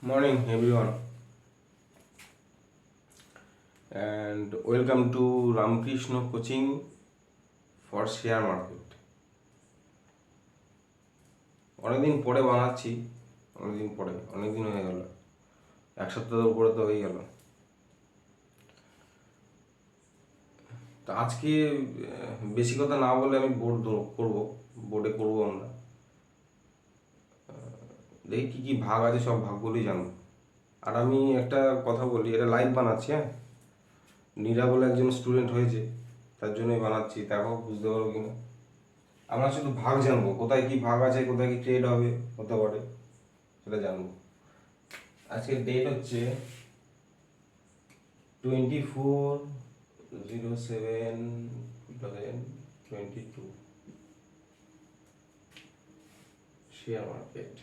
Morning, everyone, and welcome to Ramakrishna Coaching for Share Market. অনেকদিন পরে বানাচ্ছি, অনেকদিন হয়ে গেল, এক সপ্তাহের উপরে তো হয়ে গেল। তো আজকে বেশি কথা না বলে আমি বোর্ডে করবো আমরা। দেখি কী কী ভাগ আছে, সব ভাগগুলোই জানবো। আর আমি একটা কথা বলি, এটা লাইভ বানাচ্ছি, হ্যাঁ। নীরা বলে একজন স্টুডেন্ট হয়েছে, তার জন্যই বানাচ্ছি, দেখো বুঝতে পারো কিনা। আমরা শুধু ভাগ জানবো, কোথায় কি ভাগ আছে, কোথায় কি ট্রেড হবে, হতে পারে, সেটা জানবো। আজকের ডেট হচ্ছে 24/07/2022, শেয়ার মার্কেট।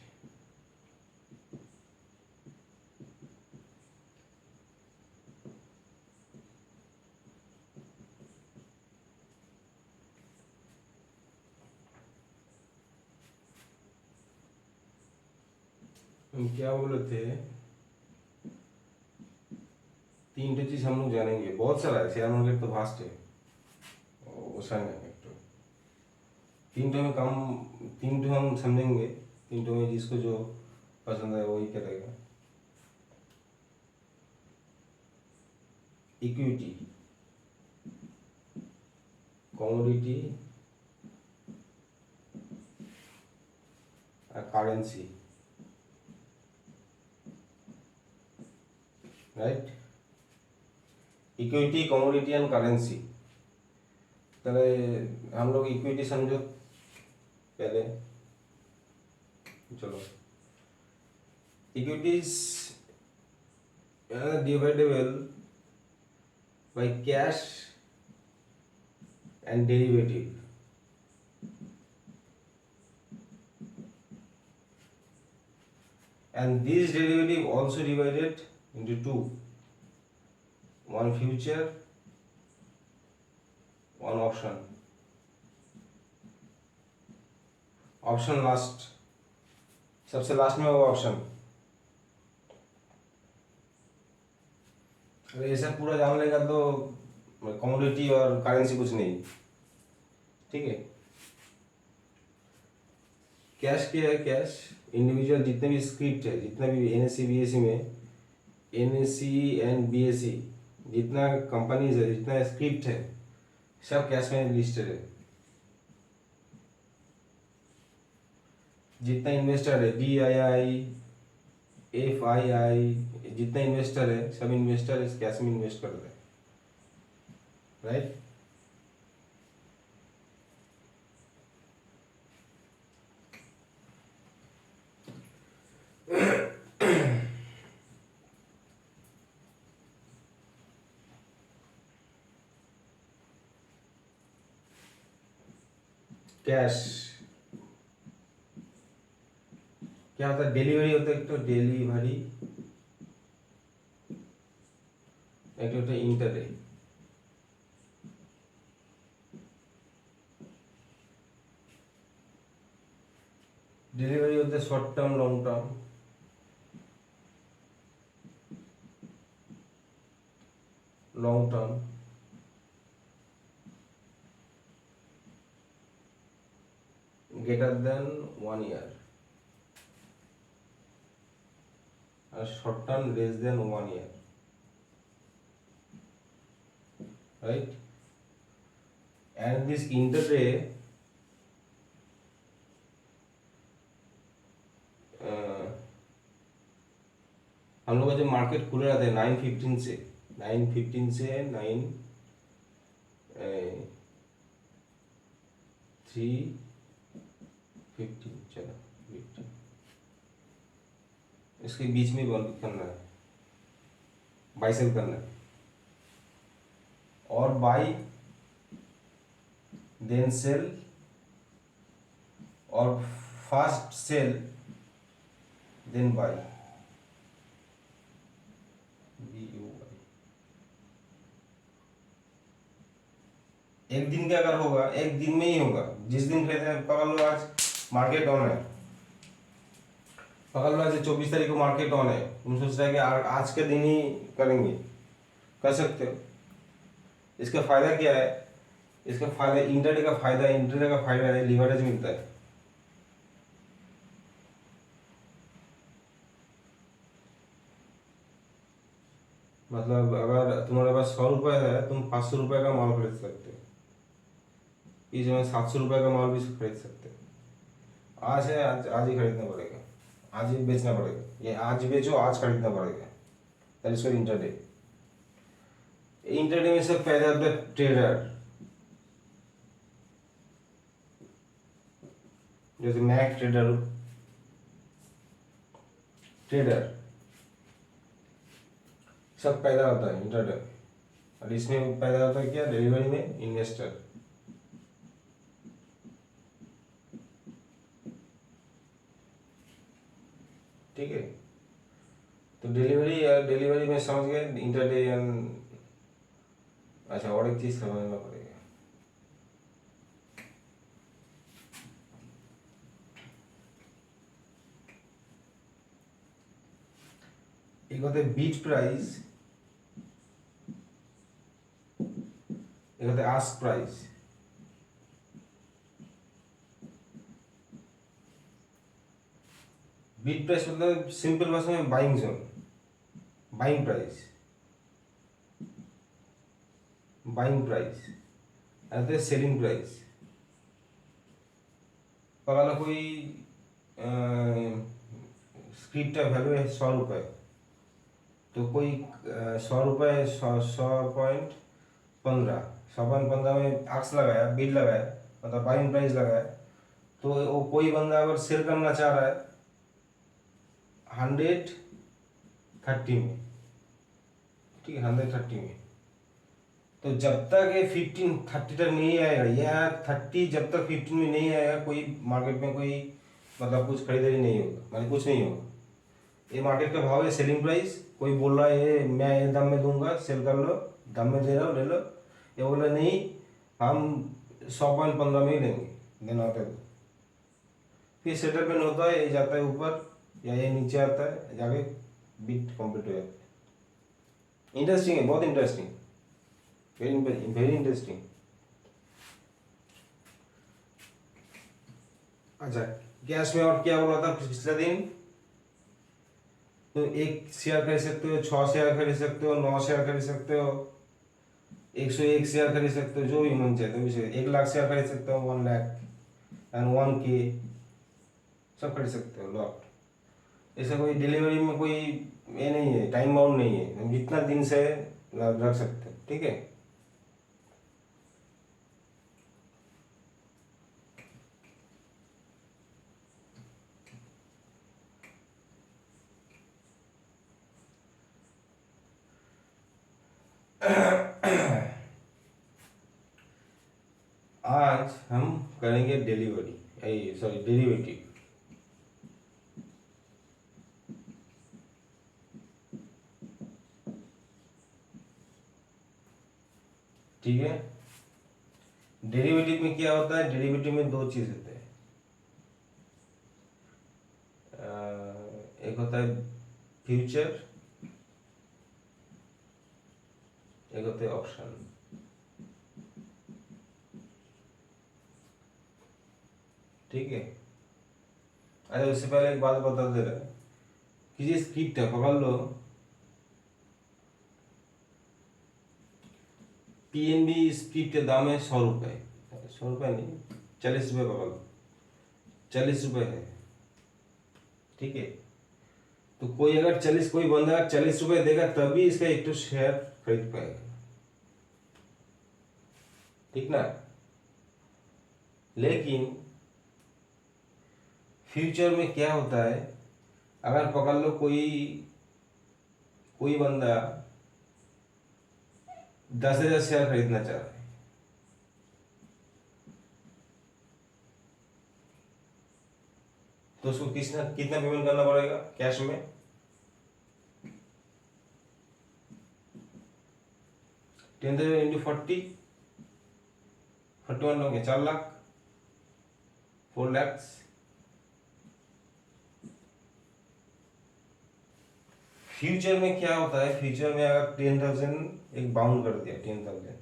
क्या बोले थे, 3 चीज हम लोग जानेंगे, बहुत सारा है, शेयर मार्केट तो वास्ट है, वैसा नहीं है। तो 3 हम समझेंगे, 3 में जिसको जो पसंद है वही करेगा। इक्विटी, कमोडिटी और currency, right. Equity, commodity and currency. पहले हम लोग इक्विटी समझो पहले, चलो। Equities dividable by cash and derivative, and these derivative also divided into two, one future, one option. Option last, सबसे लास्ट में होगा ऑप्शन। अरे ये सब पूरा जान लेगा तो कमोडिटी और करेंसी कुछ नहीं, ठीक है। कैश क्या है? कैश इंडिविजुअल जितने भी स्क्रिप्ट है, जितना भी एनएससी बीएससी में, एनएससी एंड बीएससी जितना कंपनीज है, जितना स्क्रिप्ट है, सब कैश में लिस्टेड है। जितना इन्वेस्टर है, DII, FII, जितना इन्वेस्टर है, सब इन्वेस्टर इस कैश में इन्वेस्ट कर रहे हैं, राइट। कैश क्या होता है? डिलीवरी होता है, एक तो डिलीवरी, एक होता है इंटरडे। डिलीवरी होता है short term, long term. Long term greater than 1 year, and short term less than 1 year, right? And this intraday हम लोग का जो मार्केट खुले रहते हैं 9:15 से 3:15, चलो 15, इसके बीच में बंद करना है, बाई सेल करना है, और बाई देन सेल, और फास्ट सेल देन बाई, एक दिन का अगर होगा, एक दिन में ही होगा, जिस दिन खरीदे पकड़ लो, आज मार्केट ऑन है, पकड़ लो ऐसे 24 तारीख को मार्केट ऑन है, तुम सोच रहे हो कि आज के दिन ही करेंगे, कर सकते हो। इसका फायदा क्या है? इसका फायदा इंटरडे का फायदा, इंटरडे का फायदा है लिवरेज मिलता है। मतलब अगर तुम्हारे पास 100 रुपये है, तुम 500 रुपये का माल खरीद सकते हो, इस समय 700 रुपये का माल भी खरीद सकते हो। आज है, आज ही खरीदना पड़ेगा, आज ही बेचना पड़ेगा, ये आज बेचो आज खरीदना पड़ेगा। That is for intraday. Intraday में सब पैदा होता है ट्रेडर, जैसे मैक ट्रेडर, ट्रेडर सब पैदा होता है इंटरडे। और इसमें पैदा होता है क्या? डिलीवरी में इन्वेस्टर। ठीक है, तो डिलीवरी में समझ गए इंटरडे। अच्छा, और एक चीज समझना पड़ेगा, एक होता है बीट प्राइस, एक होता है आस्क प्राइस। बीट प्राइस मतलब सिंपल भाषा में buying zone, buying price, buying price है सेलिंग प्राइस। अगर कोई स्क्रिप्ट का वैल्यू है 100 रुपये, तो कोई 100 रुपये 100.15 में आक्स लगाया, बीट लगाया, मतलब बाइंग प्राइस लगाया, तो वो कोई बंदा अगर सेल करना चाह रहा है 130 में, ठीक है, 130 में, तो जब तक ये 1530 तक नहीं आएगा, या 30 जब तक 15 में नहीं आएगा, कोई मार्केट में कोई मतलब कुछ खरीदारी नहीं होगा, मतलब कुछ नहीं होगा। ये मार्केट का भाव है, सेलिंग प्राइस। कोई बोल रहा है ये मैं ये दाम में दूंगा, सेल कर लो, दाम में दे रहा हूँ ले लो, ये बोल रहा नहीं हम 100.15 में ही लेंगे, देना होता है तो फिर सेटलमेंट होता है, ये जाता है ऊपर या ये नीचे आता है, जाके बीट कंप्लीट हो जाता है। इंटरेस्टिंग है, बहुत इंटरेस्टिंग, वेरी इंटरेस्टिंग। अच्छा, कैश में और क्या बोला था पिछले दिन? तो 1 शेयर खरीद सकते हो, 6 शेयर खरीद सकते हो, 9 शेयर खरीद सकते हो, 101 शेयर खरीद सकते हो, जो भी मन चाहे तो 1 लाख शेयर खरीद सकते हो, 1 लाख एंड 1K सब खरीद सकते हो लॉट। ऐसा कोई डिलीवरी में कोई ये नहीं है, टाइम बाउंड नहीं है, जितना दिन से रख सकते हो, ठीक है। आज हम करेंगे डिलीवरी, सॉरी डेरिवेटिव। ठीक है, डेरिवेटिव में क्या होता है? डेरिवेटिव में 2 चीज होते हैं, एक होता है फ्यूचर, एक होता है ऑप्शन। ठीक है, अरे उससे पहले एक बात बता दे रहा है कि ये स्क्रिप्ट है, पकड़ लो, पीएनबी स्क्रिप्ट का दाम है 100 रुपये, 100 रुपये नहीं, 40 रुपये, पकड़ लो 40 रुपये है, ठीक है। तो कोई अगर 40, कोई बंदा 40 रुपये देगा तभी इसका एक तो शेयर खरीद पाएगा, ठीक ना। लेकिन फ्यूचर में क्या होता है, अगर पकड़ लो कोई बंदा 10,000 शेयर खरीदना चाह रहा है, तो उसको कितना पेमेंट करना पड़ेगा कैश में? 10,000 इंटू 41 होंगे 4 लाख, 4 lakhs। फ्यूचर में क्या होता है, फ्यूचर में अगर 10,000 एक बाउंड कर दिया 10,000,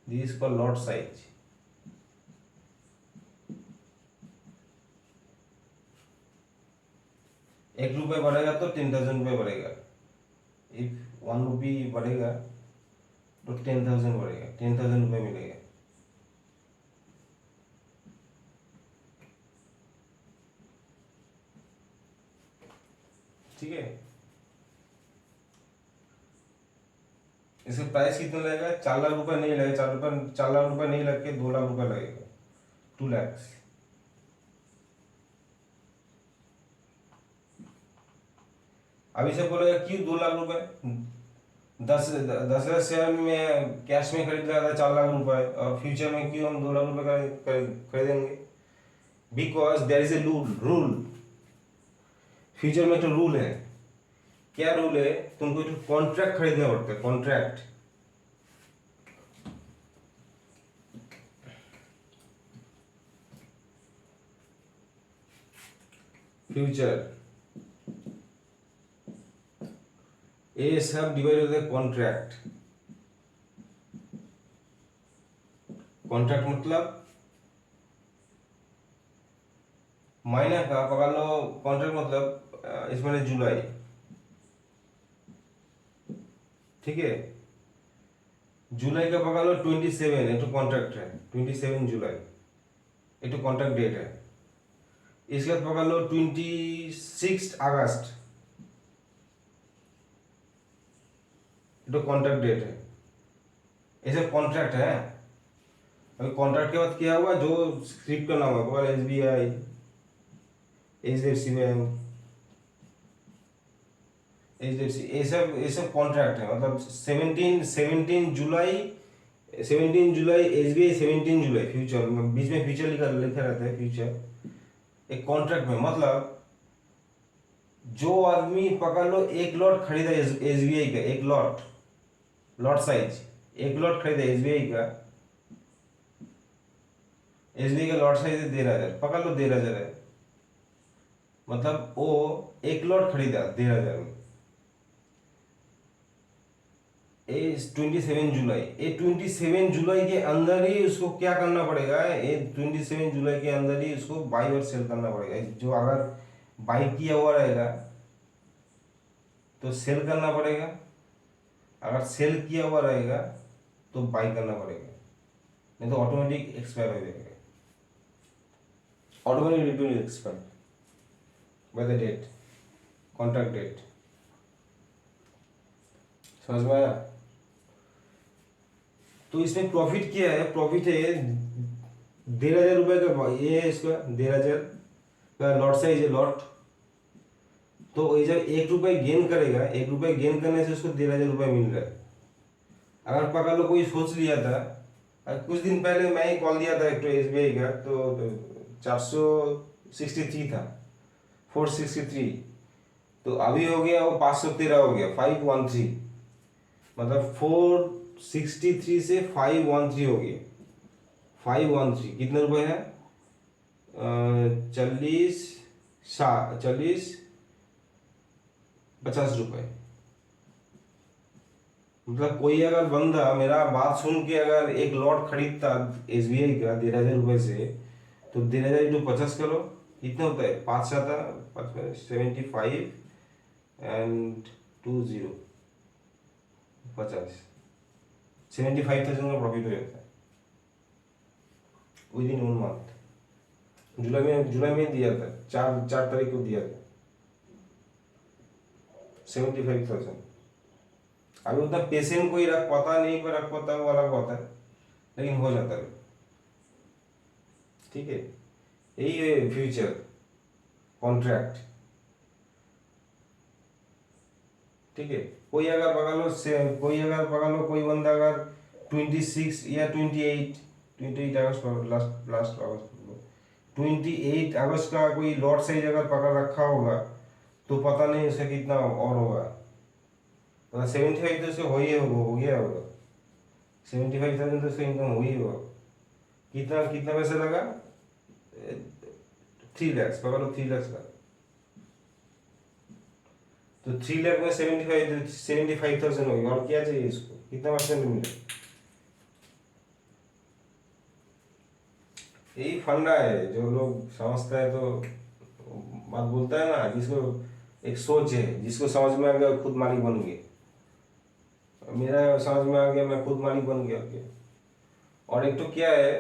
this is called lot size. ₹1 बढ़ेगा तो 10,000 रुपये बढ़ेगा, इफ ₹1 बढ़ेगा तो 10,000 बढ़ेगा, 10,000 रुपये मिलेगा। ठीक है, इसका प्राइस कितना लगेगा? 4 लाख रुपए नहीं लगेगा, 4 लाख रुपए नहीं लग के 2 लाख रुपए लगेगा, 2 लाख। अभी से बोलेगा क्यों 2 लाख रुपए? 10,000 शेयर में कैश में खरीद रहा था 4 लाख रुपए, और फ्यूचर में क्यों हम 2 लाख रुपए खरीदेंगे? Because there is a rule. Future में तो रूल है। क्या रूल है? तुमको एक कॉन्ट्रैक्ट खरीदना पड़ता है, कॉन्ट्रैक्ट। फ्यूचर ये सब डिवाइड होता है कॉन्ट्रैक्ट। कॉन्ट्रैक्ट मतलब महीना का पकड़ लो, कॉन्ट्रैक्ट मतलब इसमें जुलाई, ठीक है, जुलाई का पकड़ लो 27, ये तो कॉन्ट्रैक्ट है, 27 जुलाई ये तो कॉन्ट्रैक्ट डेट है। इसके बाद पकड़ लो 26 अगस्त, ये तो कॉन्ट्रैक्ट डेट है। ये सब कॉन्ट्रैक्ट है। अभी कॉन्ट्रैक्ट के बाद क्या हुआ, जो स्क्रिप्ट का नाम है SBI, HDFC बैंक, HDFC, ये सब कॉन्ट्रैक्ट है। मतलब 17 जुलाई SBI, 17 जुलाई फ्यूचर, बीच में फ्यूचर लिखा रहता है फ्यूचर एक कॉन्ट्रैक्ट में। मतलब जो आदमी पकड़ लो एक लॉट खरीदा SBI का, एक लॉट साइज, एक लॉट खरीदा SBI का लॉट साइज है 13,000, पकड़ लो 13,000 है, मतलब वो एक लॉट खरीदा 13,000 में। 27 जुलाई, ये 27 जुलाई के अंदर ही उसको क्या करना पड़ेगा, ये 27 जुलाई के अंदर ही उसको बाई और सेल करना पड़ेगा। जो अगर बाई किया हुआ रहेगा तो सेल करना पड़ेगा, अगर सेल किया हुआ रहेगा तो बाई करना पड़ेगा, नहीं तो ऑटोमेटिक एक्सपायर हो जाएगा। Automatic return expire by the date, contract date. समझ में आया? तो इसमें प्रॉफिट क्या है? प्रॉफिट है 13,000 रुपये का, ये है इसका 13,000 का लॉट साइज है, लॉट। तो ये जब ₹1 गेन करेगा, ₹1 गेन करने से उसको 13,000 रुपये मिल रहा है। अगर पकड़ लो कोई सोच लिया था, कुछ दिन पहले मैं ही कॉल दिया था एक तो SBI का, तो 463 था, 463, तो अभी हो गया वो 513 हो गया, 513, मतलब 463 से 513 हो गया। 513 कितने रुपए है? 50 रुपए। मतलब कोई अगर बंदा मेरा बात सुन के अगर एक लॉट खरीदता SBI का 13,000 रुपये से, तो 13,000 इंटू 50 करो, कितना होता है? 75 एंड 20 50, 75,000 का प्रॉफिट हो जाता है विद इन 1 मंथ। जुलाई में दिया था, 4 तारीख को दिया था 75,000। अभी उतना पेशेंट कोई रख पाता नहीं, कोई रख पाता वो अलग बात है, लेकिन हो जाता है। ठीक है, यही है फ्यूचर कॉन्ट्रैक्ट। ठीक है, कोई अगर पकड़ लो कोई बंदा अगर 26 या 28 अगस्त, लास्ट अगस्त 28 अगस्त का कोई लॉट साइज अगर पकड़ रखा होगा, तो पता नहीं उसका कितना और होगा। मतलब 75 तो उसका हो गया होगा, 75,000 तो उसका इनकम हो ही होगा। कितना पैसा लगा? 3 लाख, पकड़ लो 3 लाख लगा। तो 3 लाख में 75,000 होगी, और क्या चाहिए इसको, कितना परसेंट मिले। यही फंडा है, जो लोग समझता है तो बात बोलता है ना, जिसको एक सोच है, जिसको समझ में आ गया खुद मालिक बन गए। मेरा समझ में आ गया, मैं खुद मालिक बन गया क्या। और एक तो क्या है,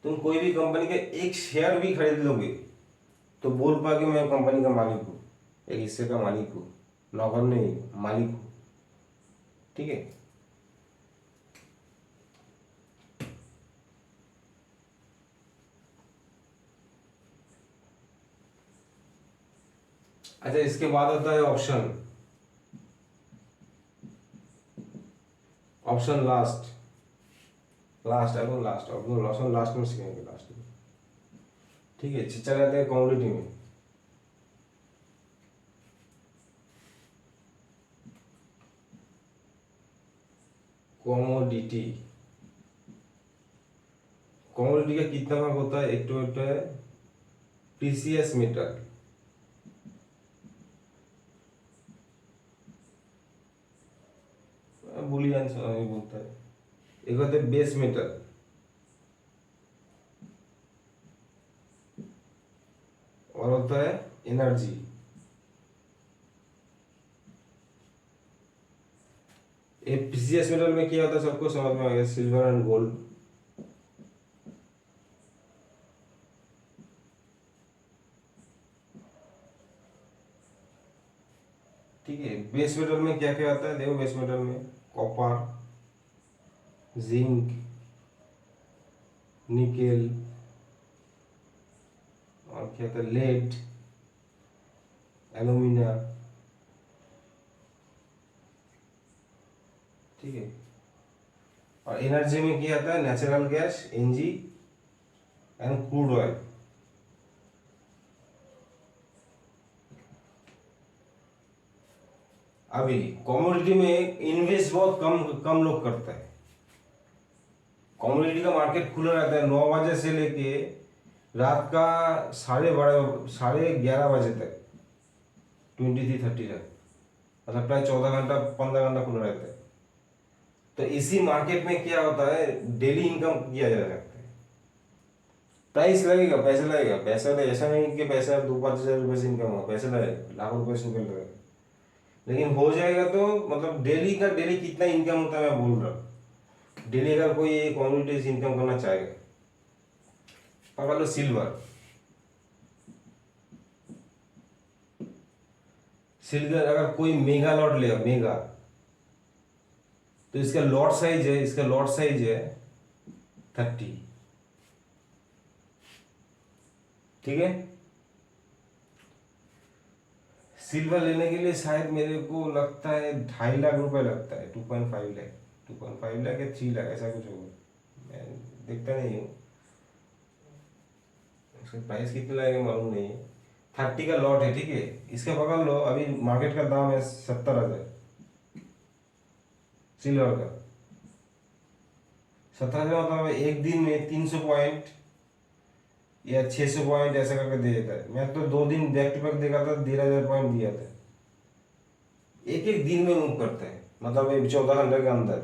तुम कोई भी कंपनी का एक शेयर भी खरीद लोगे तो बोल पाओगे मैं कंपनी का मालिक हूँ, एक हिस्से का मालिक हूँ, नौकर नहीं, मालिक हूँ। ठीक है। अच्छा, इसके बाद होता है ऑप्शन। ऑप्शन लास्ट, लास्ट है, लास्ट ऑप्शन लास्ट में सीखेंगे, लास्ट में। ठीक है, चल जाते हैं कमोडिटी में। कमोडिटी, कमोडिटी का कितना भाग होता है, एक तो होता है प्रीसियस मेटल, बुलियन बोलता है, एक होता है बेस मेटल, और होता है एनर्जी। ये प्रीसियस मेटल में क्या होता है सबको समझ में आ गया, सिल्वर एंड गोल्ड। ठीक है, बेस मेटल में क्या क्या आता है देखो, बेस मेटल में कॉपर, जिंक, निकेल, और क्या होता है लेड, एल्यूमिना। ठीक है, और एनर्जी में क्या आता है, natural gas, NG, and crude oil. अभी कमोडिटी में इन्वेस्ट बहुत कम कम लोग करता है। कमोडिटी का मार्केट खुला रहता है 9 बजे से लेके रात का 11:30 बजे तक, 23:30 तक, मतलब प्राय 14 घंटा 15 घंटा खुला रहता है। तो इसी मार्केट में क्या होता है, डेली इनकम किया जा सकता है। प्राइस लगेगा, पैसा लगेगा, पैसा तो ऐसा नहीं कि पैसा 2-5 हज़ार रुपये से इनकम होगा, पैसा लगेगा, लाखों रुपये से लगेगा, लेकिन हो जाएगा तो मतलब डेली का डेली कितना इनकम होता है मैं बोल रहा हूँ। डेली अगर कोई एक कम्युनिटी से इनकम करना चाहेगा, पकड़ लो सिल्वर। सिल्वर अगर कोई मेगा लॉट लेगा, मेगा, तो इसका लॉट साइज है, 30। ठीक है, सिल्वर लेने के लिए शायद मेरे को लगता है 2.5 लाख रुपए लगता है, 2.5 लाख, 2.5 लाख या 3 लाख ऐसा कुछ होगा, मैं देखता नहीं हूँ उसका प्राइस कितना लगेगा मालूम नहीं है। 30 का लॉट है, ठीक है, इसका पकड़ लो, अभी मार्केट का दाम है 70,000 सिल्वर का। 70,000 मतलब एक दिन में 300 पॉइंट या 600 पॉइंट ऐसा करके दे देता है। मैं तो 2 दिन बैक टू बैक देखा था, 13,000 पॉइंट दिया था। एक एक दिन में मूव करता है, मतलब 14 घंटे के अंदर।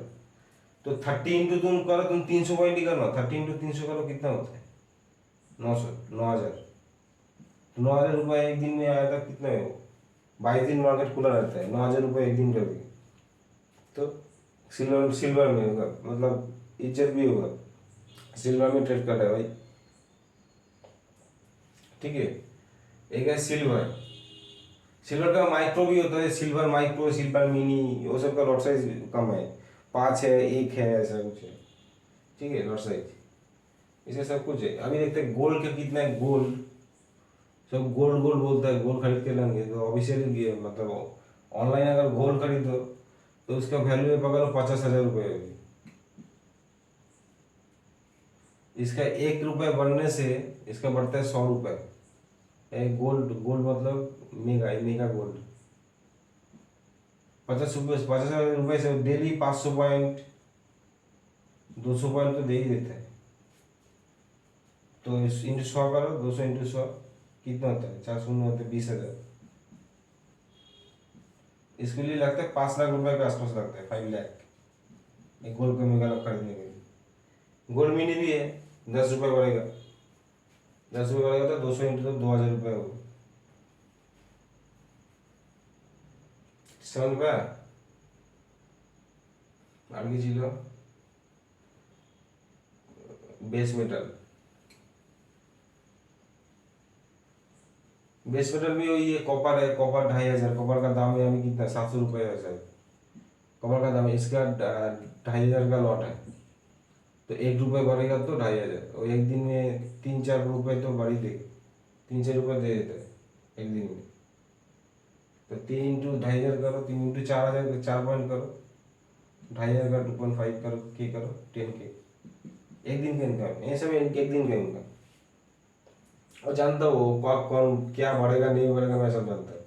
तो 30 इंटू तुम करो, तुम 300 पॉइंट ही करना, 30 इंटू 300 करो, कितना होता है, 9,000। 9,000 रुपये एक दिन में आया था, कितना है वो, 22 दिन मार्केट खुला रहता है, 9,000 रुपये एक दिन का भी। तो सिल्वर सिल्वर में होगा, मतलब इज्जत भी होगा, सिल्वर में ट्रेड कर रहा है भाई। ठीक है, एक है सिल्वर। सिल्वर का माइक्रो भी होता है, सिल्वर माइक्रो, सिल्वर मिनी, वो सब का लॉट साइज कम है, 5 है, 1 है, ऐसा कुछ है। ठीक है, लॉट साइज इसे सब कुछ है। अभी देखते हैं गोल्ड का कितना है, गोल्ड सब गोल्ड गोल्ड बोलता है, गोल्ड खरीद के लेंगे तो ऑफिशियली मतलब ऑनलाइन अगर गोल्ड खरीदो तो उसका वैल्यू है पकड़ो 50,000 रुपये होगी। इसका 1 रुपये बढ़ने से इसका बढ़ता है 100 रुपये। गोल्ड गोल्ड मतलब मेगा, मेगा गोल्ड। 50,000 रुपये से डेली 500 पॉइंट, 200 पॉइंट तो दे ही देता है। तो इंटू 100 करो, 200 इंटू 100 कितना होता है, 4 शून्य होते हैं 20,000। इसके लिए लगता है 5 लाख रुपए के आसपास लगता है, 5 लाख एक गोल्ड का मेगा लॉक खरीदने के लिए। गोल्ड मिनी भी है, 10 रुपये बढ़ेगा, 10 रुपये बढ़ेगा तो 200 इंटू तो 2,000 रुपये होगा। समझ में आगे चलो। बेस मेटल, बेस मेटल भी वही है, कॉपर है, कॉपर 2,500, कॉपर का दाम है अभी कितना, 700 रुपये है शायद कॉपर का दाम है। इसका 2,500 का लॉट है, तो 1 रुपये बढ़ेगा तो 2,500, और एक दिन में 3-4 रुपये तो बढ़ी देगा, 3-6 रुपये दे देता है एक दिन में। तो 3 इंटू 2,500 करो, 3 इंटू 4,000, 4 पॉइंट करो, 2,500 का 2.5 करो, के करो 10K एक दिन का इनकम, ये सब एक दिन का इनकम। और जानता हो कौन क्या बढ़ेगा नहीं बढ़ेगा, मैं सब जानता हूँ,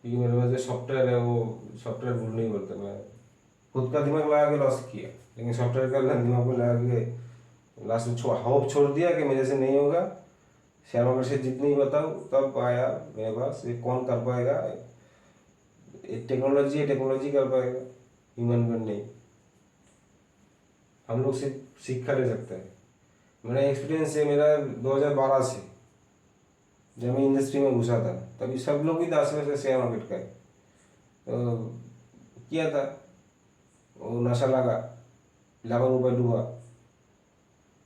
क्योंकि मेरे पास जो सॉफ्टवेयर है वो सॉफ्टवेयर भूल नहीं बोलता। मैं खुद का दिमाग लगा के लॉस किया, लेकिन सॉफ्टवेयर का दिमाग को लगा के लास्ट में होप छोड़ दिया कि मेरे से नहीं होगा। शेयर मार्केट से जितनी बताऊँ तब आया मेरे पास, ये कौन कर पाएगा, टेक्नोलॉजी कर पाएगा, ह्यूमन बीइंग नहीं। हम लोग सिर्फ सीखा ले सकते हैं। मेरा एक्सपीरियंस है, मेरा 2012 से जब मैं इंडस्ट्री में घुसा था, तभी सब लोग भी 10 से शेयर मार्केट का तो किया था, वो नशा लगा, लाखों रुपये डूबा,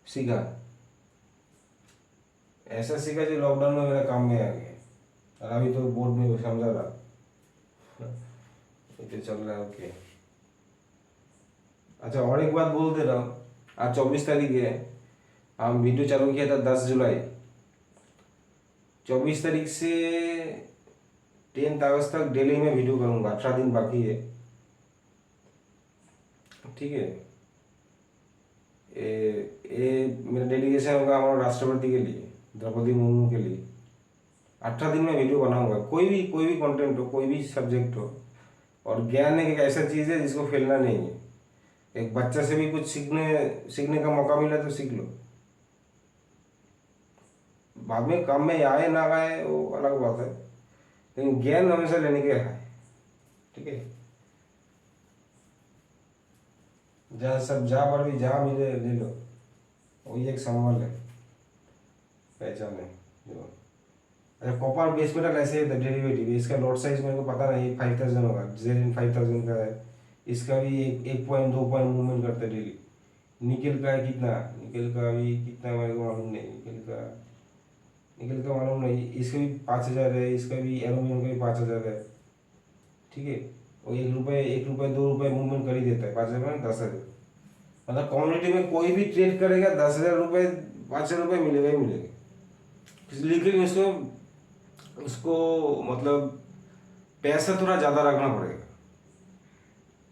सीखा, ऐसा सीखा जो लॉकडाउन में मेरे काम में आ गया। और अभी तो बोर्ड में समझा रहा, ये चल रहा है। ओके, अच्छा और एक बात बोल दे रहा हूँ, आज 24 तारीख है, हम वीडियो चालू किया था 10 जुलाई, 24 तारीख से 10 अगस्त तक डेली में वीडियो करूँगा, 18 दिन बाकी है, ठीक है। मेरा डेडिकेशन होगा हमारे राष्ट्रपति के लिए, द्रौपदी मुर्मू के लिए। 18 दिन में वीडियो बनाऊंगा, कोई भी कंटेंट हो, कोई भी सब्जेक्ट हो। और ज्ञान एक ऐसा चीज़ है जिसको फैलना नहीं है। एक बच्चा से भी कुछ सीखने का मौका मिला तो सीख लो, बाद में काम में आए ना आए वो अलग बात है, लेकिन ज्ञान हमेशा लेने के है, ठीक है। जहाँ पर भी जहाँ मिले ले लो, वही एक संबल है, पहचान है जो। अच्छा, कॉपर बेस मेटल ऐसे है डेरिवेटिव, इसका लॉट साइज मेरे को पता नहीं, 5,000 होगा, जेरिन 5,000 का है, इसका भी 1 पॉइंट 2 पॉइंट मूवमेंट करता है डेली। निकल का है कितना, निकल का भी कितना मेरे को मालूम नहीं, निकल का मालूम नहीं, इसका भी 5,000 है, इसका भी एल्यूमिनियम का भी 5,000 है, ठीक है। और 1 रुपये 2 रुपये मूवमेंट कर ही देता है, 5,000 में 10,000। मतलब कम्युनिटी में कोई भी ट्रेड करेगा 10,000 रुपये 5,000 रुपये मिलेगा ही मिलेगा, लेकिन उसको मतलब पैसा थोड़ा ज़्यादा रखना पड़ेगा,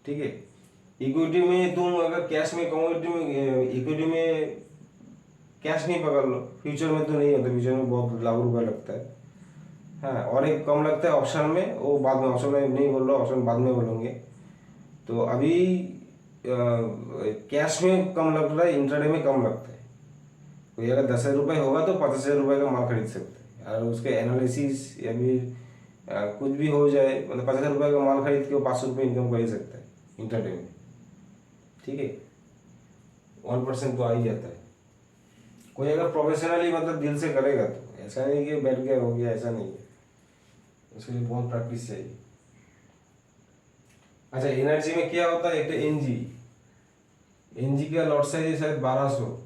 ठीक है। इक्विटी में तुम अगर कैश में इक्विटी में कैश नहीं पकड़ लो, फ्यूचर में तो नहीं होता, फ्यूचर में बहुत लाखों रुपया लगता है, हाँ। और एक कम लगता है ऑप्शन में, वो बाद में, ऑप्शन में नहीं बोल रहा, ऑप्शन बाद में बोलेंगे। तो अभी कैश में कम लग रहा है, इंट्राडे में कम लगता है। कोई अगर 10,000 रुपये होगा तो 50,000 रुपये का माल खरीद सकते हैं, और उसके एनालिसिस या फिर कुछ भी हो जाए, मतलब 50,000 रुपये का माल खरीद के वो 500 रुपये इनकम कर ही सकता है इंट्राडे में, ठीक है। 1% तो आ ही जाता है। कोई अगर प्रोफेशनली मतलब दिल से करेगा तो, ऐसा नहीं कि बैठ गया हो गया, ऐसा नहीं है, उसके लिए बहुत प्रैक्टिस चाहिए। अच्छा, एनर्जी में क्या होता है, एक तो एनजी का लॉट साइज है शायद 1,200,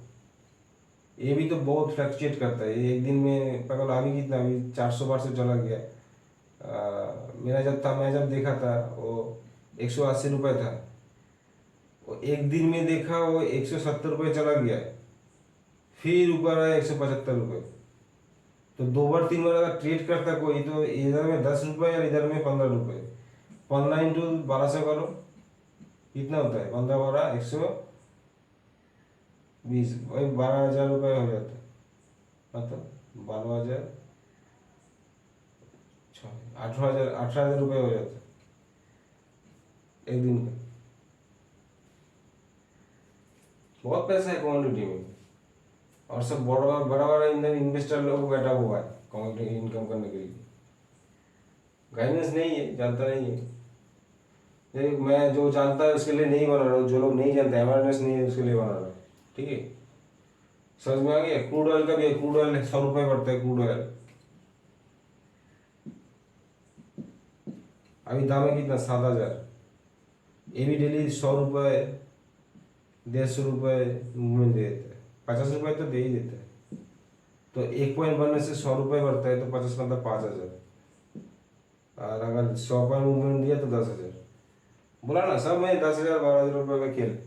ये भी तो बहुत फ्लक्चुएट करता है, ये एक दिन में पकड़, अभी कितना, अभी 400 बार से चला गया। मैं जब देखा था वो 180 रुपये था, वो एक दिन में देखा वो 170 रुपये चला गया, फिर ऊपर आया 175 रुपये। तो 2 बार 3 बार अगर ट्रेड करता कोई, तो इधर में 10 रुपये और इधर में 15 रुपये, 15 इंटू 1200 करो, कितना होता है, 15 12 120, वही 12,000 रुपये हो जाता है, मतलब 12,000 18,000 रुपये हो जाता है एक दिन का। बहुत पैसा है कम्युनिटी में, और सब बड़ा बड़ा इन्वेस्टर लोग बैठा हुआ है कम्युनिटी इनकम करने के लिए। गाइडेंस नहीं है, जानता नहीं है। मैं जो जानता है उसके लिए नहीं बना रहा हूँ, जो लोग नहीं जानते, अवेयरनेस नहीं है उसके लिए बना रहा हूँ। ठीक है, समझ में आ गया। क्रूड ऑयल का भी है, क्रूड ऑयल 100 रुपये पड़ता है क्रूड ऑयल। अभी दाम है कितना, 7,000। ये भी डेली 100 रुपये 150 रुपये मूवमेंट दे देता है, 50 रुपये तो दे ही देता है। तो 1 पॉइंट बनने से 100 रुपये बढ़ता है, तो 50 मतलब 5,000। और अगर 100 पॉइंट मूवमेंट दिया तो 10,000। बोला ना सब में 10,000 12,000 रुपये का खेल।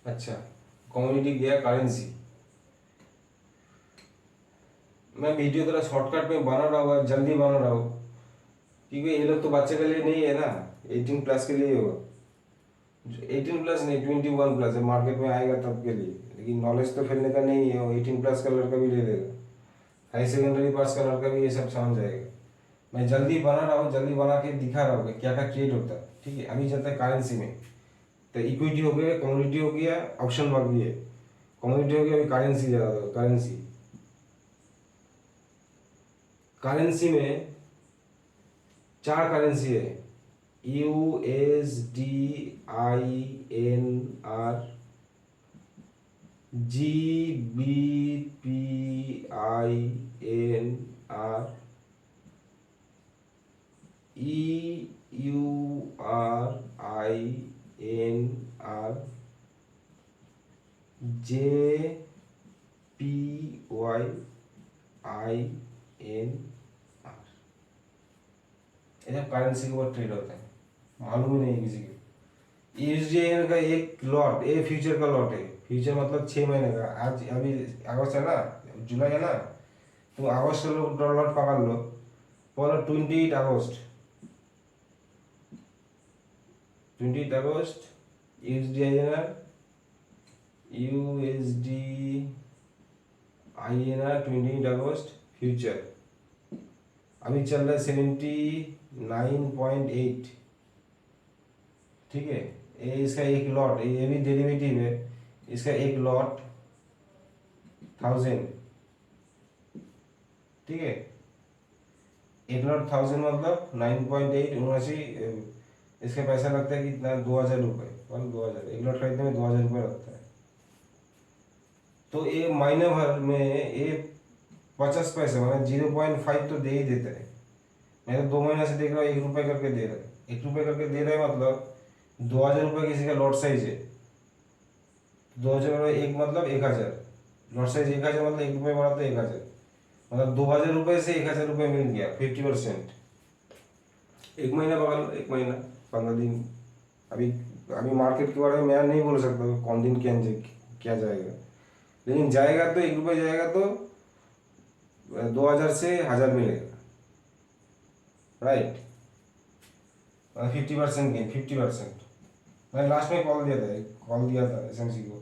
अच्छा, कम्युनिटी गया करेंसी। मैं वीडियो थोड़ा शॉर्टकट में बना रहा हूँ, जल्दी बना रहा हूँ, क्योंकि ये लोग तो बच्चे के लिए नहीं है ना, 18+ के लिए होगा। 18+ नहीं, 21+ है, मार्केट में आएगा तब के लिए। लेकिन नॉलेज तो फैलने का नहीं है, वो 18+ का लड़का भी ले लेगा, हाई सेकेंडरी पास का लड़का भी ये सब समझ जाएगा। मैं जल्दी बना रहा हूँ, जल्दी बना के दिखा रहा हूँ क्या क्या क्रिएट होता है। ठीक है, अभी चलता है करेंसी में। तो इक्विटी हो गया, कमोडिटी हो गया, ऑप्शन बाकी है। कमोडिटी हो गया, अभी करेंसी ज़्यादा। करेंसी करेंसी में 4 करेंसी है, USD INR, GBP INR, EURINR, JPYINR। ये करेंसी के ऊपर ट्रेड होता है, मालूम ही नहीं किसी को। यूएसडीआईएन का एक लॉट, ये फ्यूचर का लॉट है। फ्यूचर मतलब 6 महीने का। आज अभी अगस्त है ना, जुलाई है ना, तो अगस्त का लॉट पकड़ लो। पहले 28 अगस्त, 28 अगस्त यूएसडीआईएनआर 28 अगस्त फ्यूचर। अभी चल रहा है 79.8। ठीक है, ये इसका एक लॉट, ये भी डेरिवेटिव है, इसका एक लॉट 1000। ठीक है, एक लॉट 1000 मतलब 9.8 79। इसका पैसा लगता है कितना, 2,000 रुपये। 2,000 एक लॉट खरीदने में 2,000 रुपये लगता है। तो ये महीने भर में ये 50 पैसे मतलब 0.5 तो दे ही देता है। मैं तो 2 महीने से देख रहा हूँ, 1 रुपये करके दे रहा है। 1 रुपये करके दे रहा है मतलब 2,000 रुपये किसी का लॉट साइज है। 2,000 एक मतलब 1,000, लॉट साइज 1,000 मतलब 1 रुपये बढ़ा तो 1,000, मतलब 2,000 रुपये से 1,000 रुपये मिल गया 50%। एक महीना पकड़, एक महीना 15 दिन। अभी अभी मार्केट के बारे में मैं नहीं बोल सकता कौन दिन क्या जाएगा, लेकिन जाएगा तो 1 रुपये जाएगा तो 2,000 से 1,000 मिलेगा। Right, 50% gain, 50%। मैंने लास्ट में कॉल दिया था एसएमसी को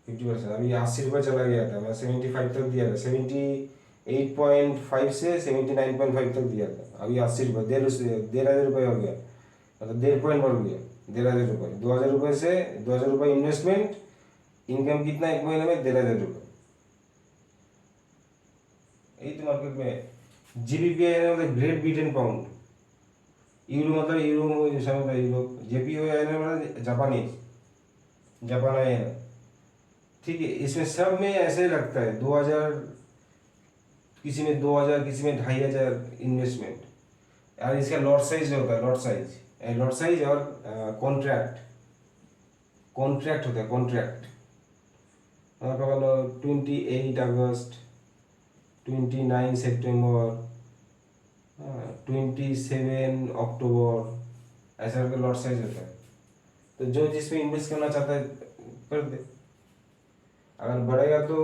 50%। अभी 80 रुपये चला गया था, मैं 75 तक दिया था, 78.5 से 79.5 तक दिया था। अभी 80 रुपये, 1,500 रुपये हो गया, मतलब 1.5 पॉइंट बढ़ गया। 1,500 रुपये, 2,000 रुपये से 2,000 रुपये इन्वेस्टमेंट, इनकम कितना एक महीने में, 1,500 रुपये। यही तो मार्केट में। GBP मतलब ग्रेट ब्रिटेन पाउंड, यूरो मतलब यूरो जैसा होता है यूरो, JPY मतलब जापान है। ठीक है, इसमें सब में ऐसे लगता है 2,000, किसी में 2,000, किसी में 2,500 इन्वेस्टमेंट। और इसका लॉट साइज होता है, लॉट साइज और कॉन्ट्रैक्ट होता है, कॉन्ट्रैक्ट। मतलब 28 अगस्त, 29 सितंबर, 27 अक्टूबर, ऐसा करके लॉट साइज होता है। तो जो जिसमें इन्वेस्ट करना चाहता है कर दे। अगर बढ़ेगा तो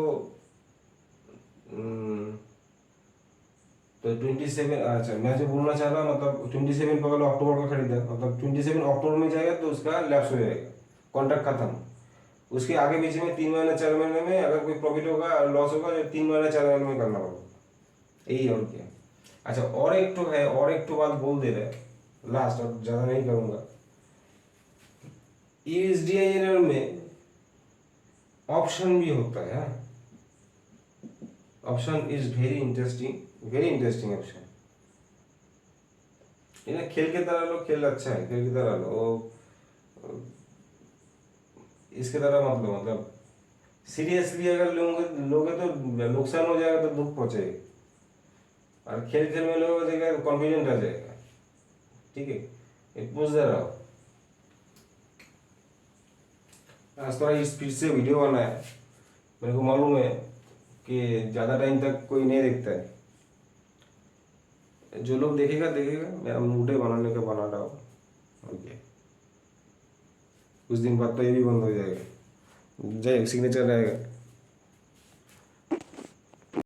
27, अच्छा मैं जो बोलना चाह रहा मतलब 27 पकड़ लो, अक्टूबर का खरीदा, मतलब 27 अक्टूबर में जाएगा तो उसका लैप्स हो जाएगा, कॉन्ट्रैक्ट खत्म। उसके आगे पीछे में 3 महीने 4 महीने में अगर कोई प्रॉफिट होगा और लॉस होगा, जो 3 महीने 4 महीने में करना पड़ेगा, यही और क्या। अच्छा, और एक तो है, और एक तो बात बोल दे रहे लास्ट, और ज़्यादा नहीं करूँगा। यूएसडीआईएनआर में ऑप्शन भी होता है। Option is very interesting option. ये ना खेल के तरह लो, खेल अच्छा है, खेल की तरह लो, वो इसके तरह मत लो, मतलब सीरियसली अगर लोगे लोगे तो नुकसान हो जाएगा, तो दुख पहुंचेगा। और खेल खेल में लोगे तो कॉन्फिडेंट आ जाएगा। ठीक है, ये पूछते रहो। आज थोड़ा स्पीड से वीडियो बना है, मेरे को मालूम है कि ज़्यादा टाइम तक कोई नहीं देखता है। जो लोग देखेगा देखेगा, मेरा मूड है बनाने का, बना रहा हूँ। ओके, कुछ दिन बाद तो ये भी बंद हो जाएगा, सिग्नेचर रहेगा।